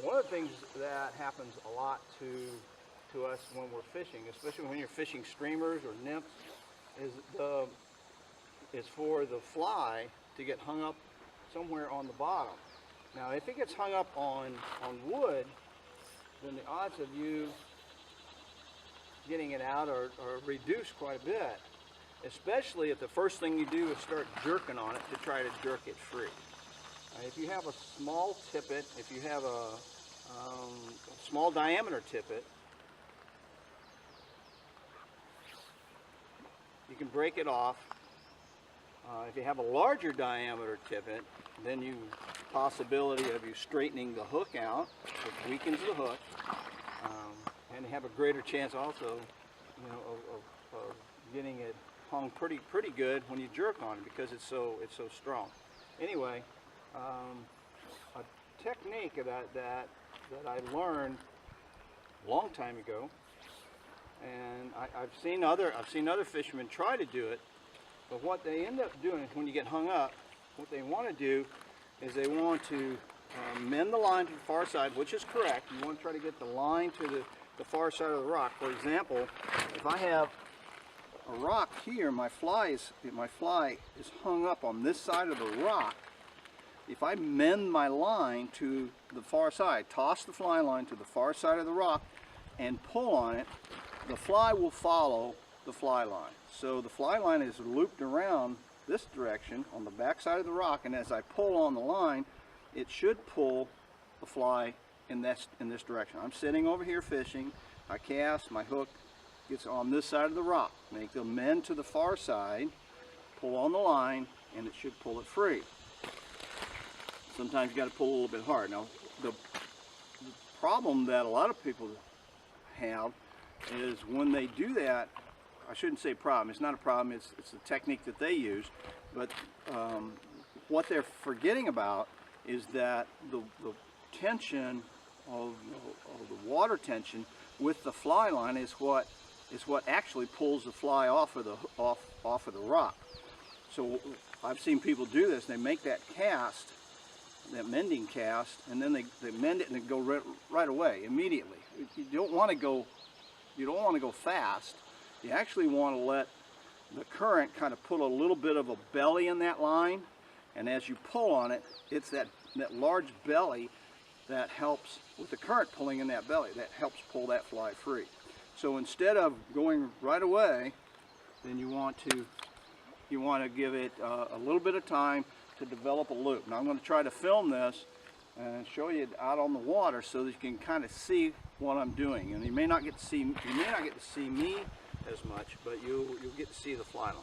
One of the things that happens a lot to us when we're fishing, especially when you're fishing streamers or nymphs, is for the fly to get hung up somewhere on the bottom. Now, if it gets hung up on wood, then the odds of you getting it out are reduced quite a bit, especially if the first thing you do is start jerking on it to try to jerk it free. If you have a small tippet, if you have a small diameter tippet, you can break it off. If you have a larger diameter tippet, then you possibility of you straightening the hook out, which weakens the hook, and you have a greater chance also, you know, of getting it hung pretty good when you jerk on it because it's so strong. Anyway, a technique that I learned a long time ago, and I've seen other fishermen try to do it, but what they end up doing is when you get hung up, what they want to do is they want to mend the line to the far side, which is correct. You want to try to get the line to the far side of the rock. For example, if I have a rock here, my fly is hung up on this side of the rock. If I mend my line to the far side, toss the fly line to the far side of the rock and pull on it, the fly will follow the fly line. So the fly line is looped around this direction on the back side of the rock, and as I pull on the line, it should pull the fly in this direction. I'm sitting over here fishing, I cast, my hook gets on this side of the rock, make the mend to the far side, pull on the line, and it should pull it free. Sometimes you got to pull a little bit hard. Now, the problem that a lot of people have is when they do that, I shouldn't say problem, it's not a problem, it's a technique that they use, but what they're forgetting about is that the tension of the water tension with the fly line is what actually pulls the fly off of the rock. So I've seen people do this. They make that cast, that mending cast, and then they mend it and it go right away, immediately. You don't want to go fast. You actually want to let the current kind of put a little bit of a belly in that line, and as you pull on it, it's that large belly that helps, with the current pulling in that belly, that helps pull that fly free. So instead of going right away, then you want to give it a little bit of time to develop a loop. Now I'm going to try to film this and show you out on the water so that you can kind of see what I'm doing. And you may not get to see me as much, but you'll get to see the fly line.